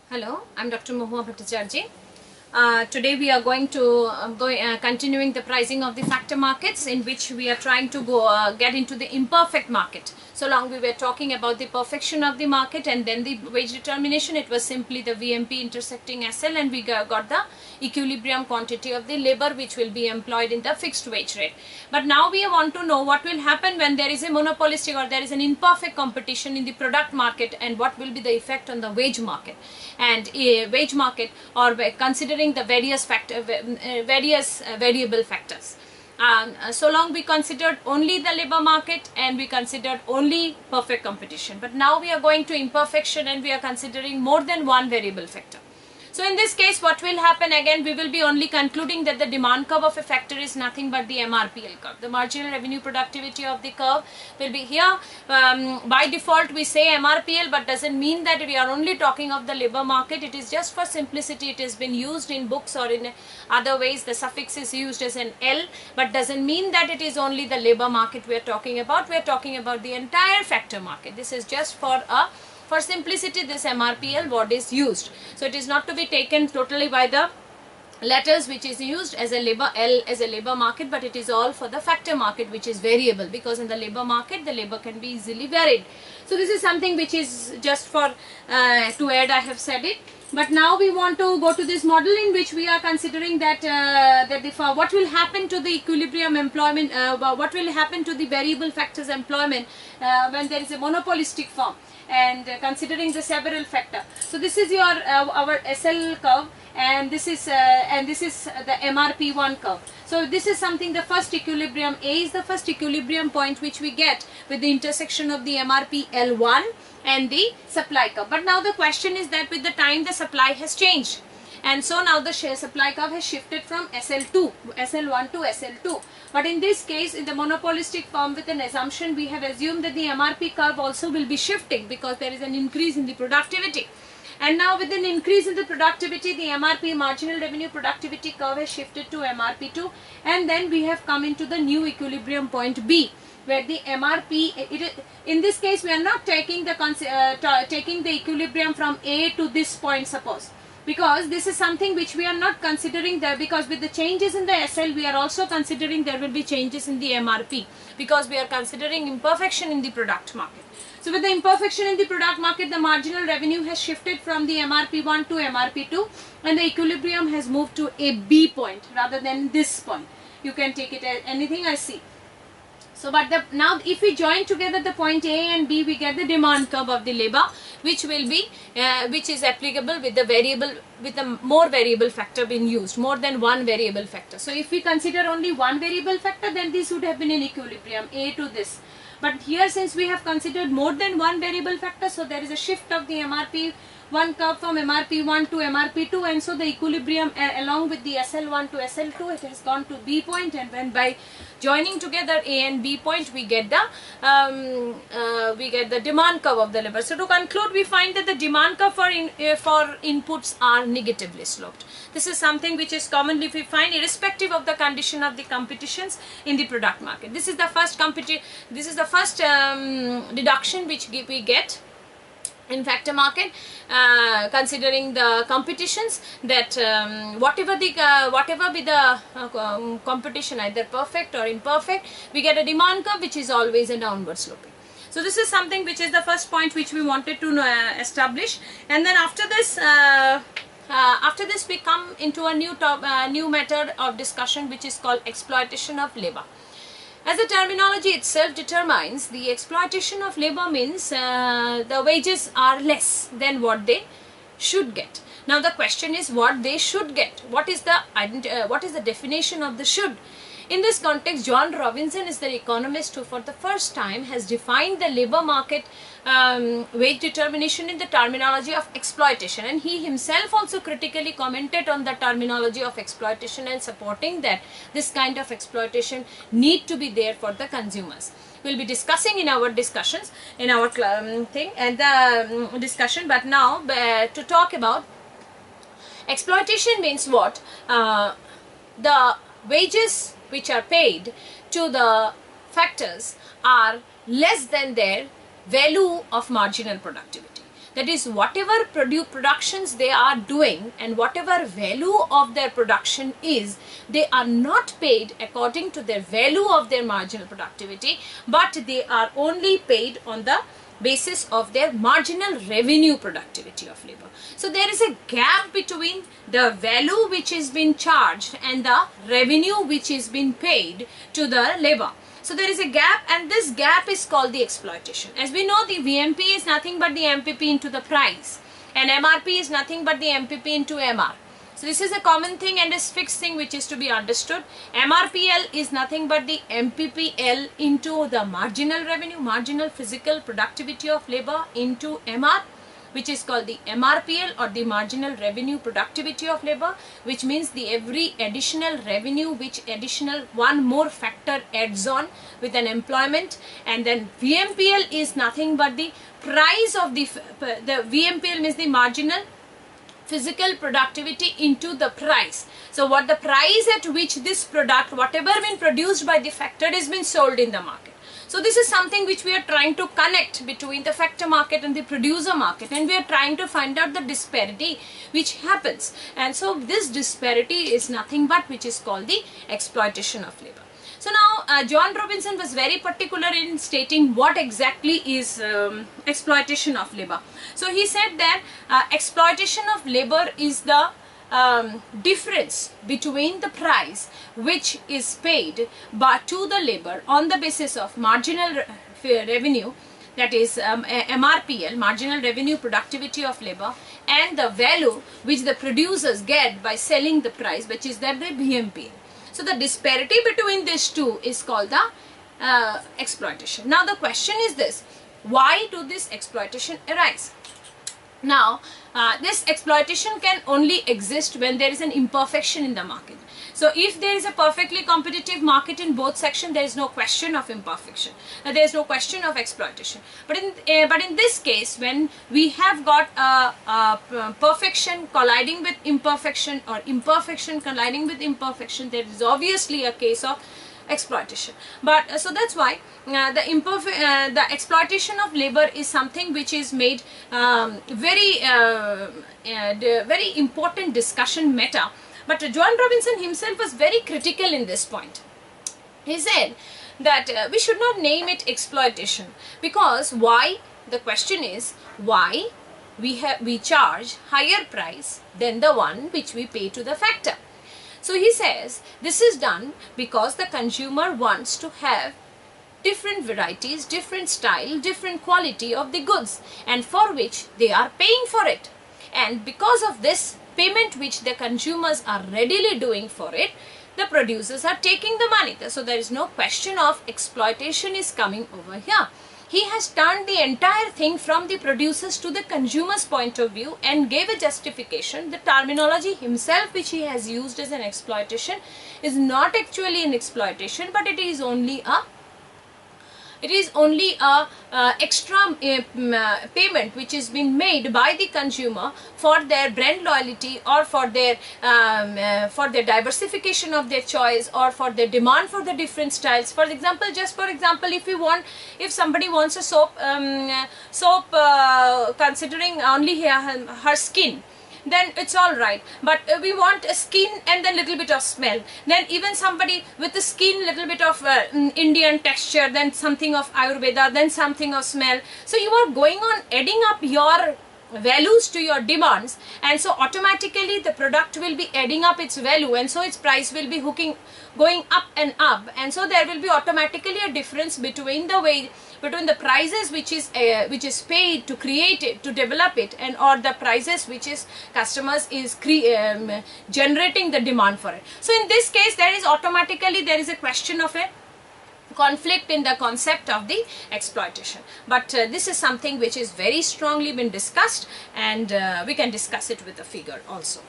Hello, I'm Dr. Mahua Bhattacharjee. Today we are going to continuing the pricing of the factor markets, in which we are trying to get into the imperfect market. So long we were talking about the perfection of the market and then the wage determination. It was simply the VMP intersecting SL, and we got the equilibrium quantity of the labor which will be employed in the fixed wage rate. But now we want to know what will happen when there is a monopolistic or there is an imperfect competition in the product market, and what will be the effect on the wage market. And wage market, or considering the various variable factors. So long we considered only the labor market and we considered only perfect competition, but now we are going to imperfection and we are considering more than one variable factor. So in this case, what will happen, again we will be only concluding that the demand curve of a factor is nothing but the MRPL curve. The marginal revenue productivity of the curve will be here. By default we say MRPL, but doesn't mean that we are only talking of the labor market. It is just for simplicity. It has been used in books or in other ways. The suffix is used as an L, but doesn't mean that it is only the labor market we are talking about. We are talking about the entire factor market. This is just for simplicity, this MRPL word is used. So it is not to be taken totally by the letters which is used as a labor, L as a labor market, but it is all for the factor market, which is variable, because in the labor market the labor can be easily varied. So this is something which is just for to add, I have said it. But now we want to go to this model in which we are considering that what will happen to the equilibrium employment, what will happen to the variable factors employment when there is a monopolistic firm, and considering the several factor. So this is your our SL curve, and this is the MRP1 curve. So this is something, the first equilibrium, A is the first equilibrium point which we get with the intersection of the MRPL1 and the supply curve. But now the question is that with the time the supply has changed, and so now the supply curve has shifted from SL1 to SL2. But in this case, in the monopolistic firm, with an assumption, we have assumed that the MRP curve also will be shifting because there is an increase in the productivity. And now with an increase in the productivity, the MRP, marginal revenue productivity curve, has shifted to MRP2, and then we have come into the new equilibrium point B, where the MRP, in this case we are not taking the equilibrium from A to this point, suppose, because this is something which we are not considering there, because with the changes in the SL we are also considering there will be changes in the MRP, because we are considering imperfection in the product market. So with the imperfection in the product market, the marginal revenue has shifted from the MRP1 to MRP2, and the equilibrium has moved to a B point rather than this point. You can take it as anything I see. So, but now if we join together the point A and B, we get the demand curve of the labor, which will be which is applicable with the variable, with the more variable factor being used, more than one variable factor. So if we consider only one variable factor, then this would have been in equilibrium, A to this. But here, since we have considered more than one variable factor, so there is a shift of the MRP1 curve from MRP1 to MRP2, and so the equilibrium along with the SL1 to SL2, it has gone to B point, and when by joining together A and B point, we get the demand curve of the labor. So to conclude, we find that the demand curve for inputs are negatively sloped. This is something which is commonly we find irrespective of the condition of the competitions in the product market. This is the first deduction which we get in factor market, considering the competitions, that whatever be the competition, either perfect or imperfect, we get a demand curve which is always a downward sloping. So this is something which is the first point which we wanted to establish. And then after this we come into a new method of discussion, which is called exploitation of labor. As the terminology itself determines, the exploitation of labor means the wages are less than what they should get. Now the question is what they should get. What is the definition of the should? In this context, John Robinson is the economist who for the first time has defined the labor market wage determination in the terminology of exploitation, and he himself also critically commented on the terminology of exploitation and supporting that this kind of exploitation need to be there for the consumers. We will be discussing in our discussions, in our thing and the discussion, but now to talk about exploitation means what? The wages which are paid to the factors are less than their value of marginal productivity. That is, whatever productions they are doing and whatever value of their production is, they are not paid according to their value of their marginal productivity, but they are only paid on the basis of their marginal revenue productivity of labor. So there is a gap between the value which is being charged and the revenue which is being paid to the labor. So there is a gap, and this gap is called the exploitation. As we know, the VMP is nothing but the MPP into the price, and MRP is nothing but the MPP into MR. So this is a common thing and a fixed thing which is to be understood. MRPL is nothing but the MPPL into the marginal revenue, marginal physical productivity of labor, into MR, which is called the MRPL, or the marginal revenue productivity of labor, which means the every additional revenue which additional one more factor adds on with an employment. And then VMPL is nothing but the price of the VMPL means the marginal physical productivity into the price. So what the price at which this product, whatever been produced by the factor, is been sold in the market. So this is something which we are trying to connect between the factor market and the producer market, and we are trying to find out the disparity which happens. And so this disparity is nothing but which is called the exploitation of labor. So now John Robinson was very particular in stating what exactly is exploitation of labor. So he said that exploitation of labor is the difference between the price which is paid to the labor on the basis of marginal revenue, that is MRPL, marginal revenue productivity of labor, and the value which the producers get by selling the price, which is that the VMPL. So the disparity between these two is called the exploitation. Now the question is this: why do this exploitation arise? Now this exploitation can only exist when there is an imperfection in the market. So if there is a perfectly competitive market in both sections, there is no question of imperfection. There is no question of exploitation. But in this case, when we have got perfection colliding with imperfection, or imperfection colliding with imperfection, there is obviously a case of exploitation. But so that's why the exploitation of labor is something which is made very important discussion matter. But John Robinson himself was very critical in this point. He said that we should not name it exploitation, because why? The question is why we charge higher price than the one which we pay to the factor. So he says this is done because the consumer wants to have different varieties, different style, different quality of the goods, and for which they are paying for it. And because of this payment which the consumers are readily doing for it, the producers are taking the money. So there is no question of exploitation is coming over here. He has turned the entire thing from the producers to the consumer's point of view and gave a justification. The terminology himself which he has used as an exploitation is not actually an exploitation, but it is only a extra payment which is being made by the consumer for their brand loyalty, or for their diversification of their choice, or for their demand for the different styles. For example, if somebody wants a soap considering only her skin, then it's all right. But we want a skin and then little bit of smell. Then even somebody with the skin, little bit of Indian texture, then something of Ayurveda, then something of smell. So you are going on adding up your values to your demands, and so automatically the product will be adding up its value, and so its price will be going up and up, and so there will be automatically a difference between the prices which is paid to create it, to develop it, and or the prices which is customers is generating the demand for it. So in this case, there is a question of a conflict in the concept of the exploitation. But this is something which is very strongly been discussed, and we can discuss it with a figure also.